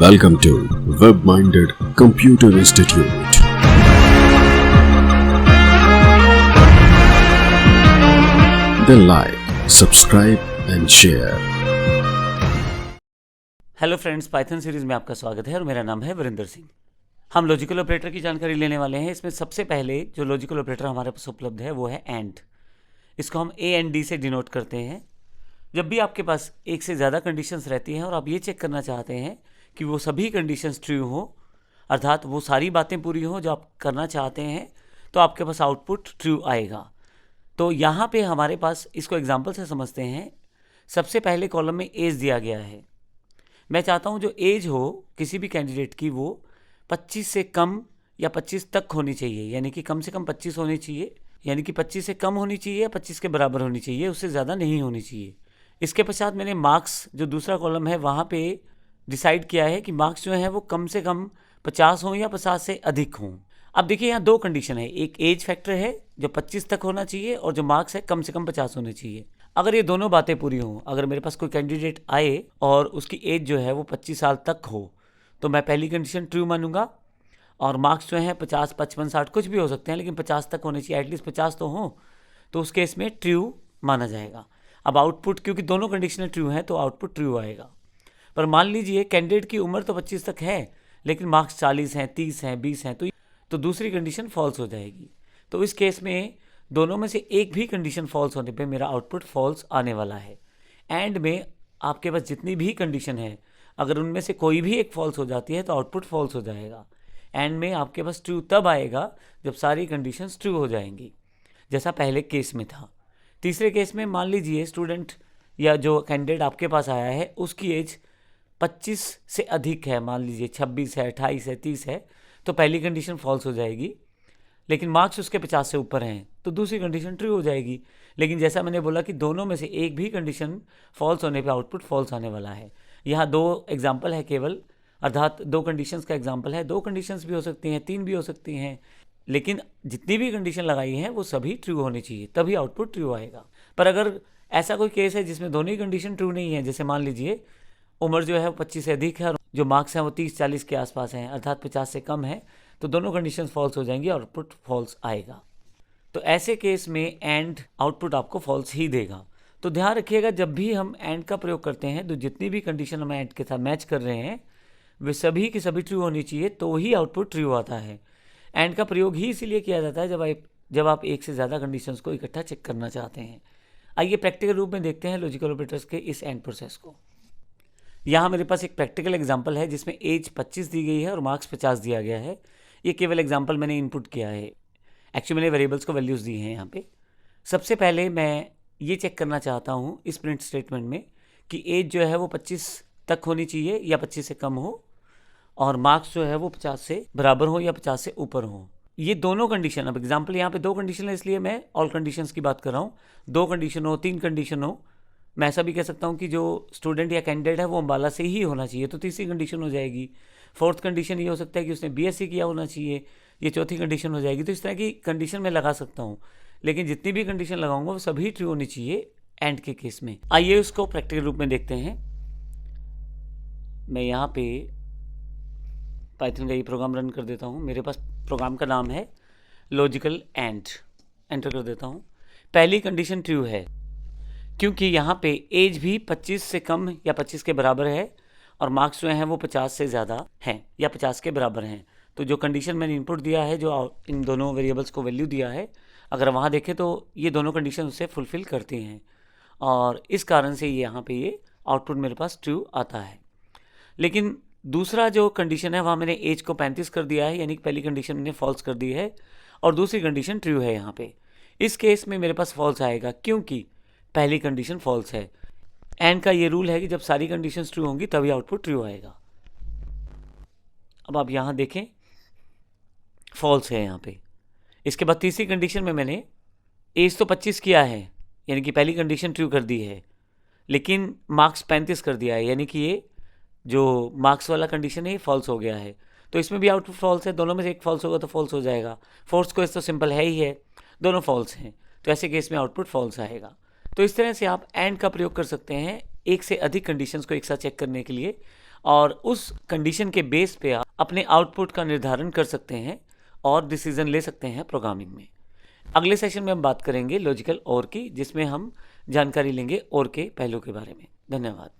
Welcome to Web-Minded Computer Institute. Then like, subscribe and share. Hello friends, Python series में आपका स्वागत है और मेरा नाम है वरिंदर सिंह। हम लॉजिकल ऑपरेटर की जानकारी लेने वाले हैं। इसमें सबसे पहले जो लॉजिकल ऑपरेटर हमारे पास उपलब्ध है वो है एंड। इसको हम ए एंड डी से डिनोट करते हैं। जब भी आपके पास एक से ज़्यादा कंडीशंस रहती हैं और आप ये चेक करना चाहते हैं कि वो सभी कंडीशंस ट्रू हो, अर्थात वो सारी बातें पूरी हो जो आप करना चाहते हैं, तो आपके पास आउटपुट ट्रू आएगा। तो यहाँ पे हमारे पास इसको एग्जांपल से समझते हैं। सबसे पहले कॉलम में एज दिया गया है। मैं चाहता हूँ जो एज हो किसी भी कैंडिडेट की वो 25 से कम या 25 तक होनी चाहिए, यानी कि कम से कम 25 होनी चाहिए, यानी कि 25 से कम होनी चाहिए या 25 के बराबर होनी चाहिए, उससे ज़्यादा नहीं होनी चाहिए। इसके पश्चात मैंने मार्क्स जो दूसरा कॉलम है वहाँ पे डिसाइड किया है कि मार्क्स जो हैं वो कम से कम 50 हों या 50 से अधिक हों। अब देखिए यहाँ दो कंडीशन है, एक एज फैक्टर है जो 25 तक होना चाहिए और जो मार्क्स है कम से कम 50 होने चाहिए। अगर ये दोनों बातें पूरी हों, अगर मेरे पास कोई कैंडिडेट आए और उसकी एज जो है वो 25 साल तक हो, तो मैं पहली कंडीशन ट्रू मानूंगा और मार्क्स जो हैं 50, 55, 60 कुछ भी हो सकते हैं, लेकिन 50 तक होने चाहिए, एटलीस्ट 50 तो हों, तो उस केस में ट्रू माना जाएगा। अब आउटपुट, क्योंकि दोनों कंडीशनें ट्रू हैं तो आउटपुट ट्रू आएगा। पर मान लीजिए कैंडिडेट की उम्र तो 25 तक है लेकिन मार्क्स 40 हैं, 30 हैं, 20 हैं, तो दूसरी कंडीशन फॉल्स हो जाएगी। तो इस केस में दोनों में से एक भी कंडीशन फॉल्स होने पे मेरा आउटपुट फॉल्स आने वाला है। एंड में आपके पास जितनी भी कंडीशन है, अगर उनमें से कोई भी एक फॉल्स हो जाती है तो आउटपुट फॉल्स हो जाएगा। एंड में आपके पास ट्रू तब आएगा जब सारी कंडीशंस ट्रू हो जाएंगी, जैसा पहले केस में था। तीसरे केस में मान लीजिए स्टूडेंट या जो कैंडिडेट आपके पास आया है उसकी एज 25 से अधिक है, मान लीजिए 26 है, 28 है, 30 है, तो पहली कंडीशन फॉल्स हो जाएगी। लेकिन मार्क्स उसके 50 से ऊपर हैं तो दूसरी कंडीशन ट्रू हो जाएगी। लेकिन जैसा मैंने बोला कि दोनों में से एक भी कंडीशन फॉल्स होने पे आउटपुट फॉल्स आने वाला है। यहाँ दो एग्जाम्पल है केवल, अर्थात दो कंडीशंस का एग्जाम्पल है। दो कंडीशंस भी हो सकती हैं, तीन भी हो सकती हैं, लेकिन जितनी भी कंडीशन लगाई हैं वो सभी ट्रू होनी चाहिए, तभी आउटपुट ट्रू आएगा। पर अगर ऐसा कोई केस है जिसमें दोनों ही कंडीशन ट्रू नहीं है, जैसे मान लीजिए उम्र जो है वो 25 से अधिक है और जो मार्क्स हैं वो 30-40 के आसपास हैं, अर्थात 50 से कम है, तो दोनों कंडीशन फॉल्स हो जाएंगी और आउटपुट फॉल्स आएगा। तो ऐसे केस में एंड आउटपुट आपको फॉल्स ही देगा। तो ध्यान रखिएगा, जब भी हम एंड का प्रयोग करते हैं तो जितनी भी कंडीशन हम एंड के साथ मैच कर रहे हैं वे सभी की सभी ट्रू होनी चाहिए, तो ही आउटपुट ट्रू आता है। एंड का प्रयोग ही इसीलिए किया जाता है जब आप एक से ज़्यादा कंडीशंस को इकट्ठा चेक करना चाहते हैं। आइए प्रैक्टिकल रूप में देखते हैं लॉजिकल ऑपरेटर्स के इस एंड प्रोसेस को। यहाँ मेरे पास एक प्रैक्टिकल एग्जांपल है जिसमें एज 25 दी गई है और मार्क्स 50 दिया गया है। ये केवल एग्जांपल मैंने इनपुट किया है, एक्चुअली मैंने वेरिएबल्स को वैल्यूज़ दी हैं यहाँ पे। सबसे पहले मैं ये चेक करना चाहता हूँ इस प्रिंट स्टेटमेंट में कि एज जो है वो 25 तक होनी चाहिए या 25 से कम हो, और मार्क्स जो है वो 50 से बराबर हो या 50 से ऊपर हो। ये दोनों कंडीशन, अब एग्जाम्पल यहाँ पे दो कंडीशन है इसलिए मैं ऑल कंडीशंस की बात कर रहा हूँ। दो कंडीशन हो, तीन कंडीशन हो, मैं ऐसा भी कह सकता हूँ कि जो स्टूडेंट या कैंडिडेट है वो अम्बाला से ही होना चाहिए, तो तीसरी कंडीशन हो जाएगी। फोर्थ कंडीशन ये हो सकता है कि उसने बीएससी किया होना चाहिए, ये चौथी कंडीशन हो जाएगी। तो इस तरह की कंडीशन मैं लगा सकता हूँ, लेकिन जितनी भी कंडीशन लगाऊंगा वो सभी ट्रू होनी चाहिए एंड के केस में। आइए उसको प्रैक्टिकल रूप में देखते हैं। मैं यहाँ पे पाइथन का ये प्रोग्राम रन कर देता हूँ। मेरे पास प्रोग्राम का नाम है लॉजिकल एंड। एंटर कर देता हूँ। पहली कंडीशन ट्रू है क्योंकि यहाँ पे एज भी 25 से कम या 25 के बराबर है और मार्क्स जो हैं वो 50 से ज़्यादा हैं या 50 के बराबर हैं। तो जो कंडीशन मैंने इनपुट दिया है, जो इन दोनों वेरिएबल्स को वैल्यू दिया है, अगर वहाँ देखें तो ये दोनों कंडीशन उससे फुलफ़िल करती हैं और इस कारण से यहाँ पे ये आउटपुट मेरे पास ट्रू आता है। लेकिन दूसरा जो कंडीशन है वहाँ मैंने एज को 35 कर दिया है, यानी कि पहली कंडीशन मैंने फॉल्स कर दी है और दूसरी कंडीशन ट्रू है। यहाँ पे इस केस में मेरे पास फॉल्स आएगा क्योंकि पहली कंडीशन फॉल्स है। एंड का ये रूल है कि जब सारी कंडीशंस ट्रू होंगी तभी आउटपुट ट्रू आएगा। अब आप यहाँ देखें फॉल्स है यहाँ पे। इसके बाद तीसरी कंडीशन में मैंने एज तो 25 किया है, यानी कि पहली कंडीशन ट्रू कर दी है, लेकिन मार्क्स 35 कर दिया है, यानी कि ये जो मार्क्स वाला कंडीशन है ये फॉल्स हो गया है। तो इसमें भी आउटपुट फॉल्स है, दोनों में से एक फॉल्स होगा तो फॉल्स हो जाएगा। फोर्थ को तो सिंपल है ही है, दोनों फॉल्स हैं, तो ऐसे केस में आउटपुट फॉल्स आएगा। तो इस तरह से आप एंड का प्रयोग कर सकते हैं एक से अधिक कंडीशंस को एक साथ चेक करने के लिए। और उस कंडीशन के बेस पे आप अपने आउटपुट का निर्धारण कर सकते हैं और डिसीजन ले सकते हैं प्रोग्रामिंग में। अगले सेशन में हम बात करेंगे लॉजिकल और की, जिसमें हम जानकारी लेंगे और के पहलू के बारे में। धन्यवाद।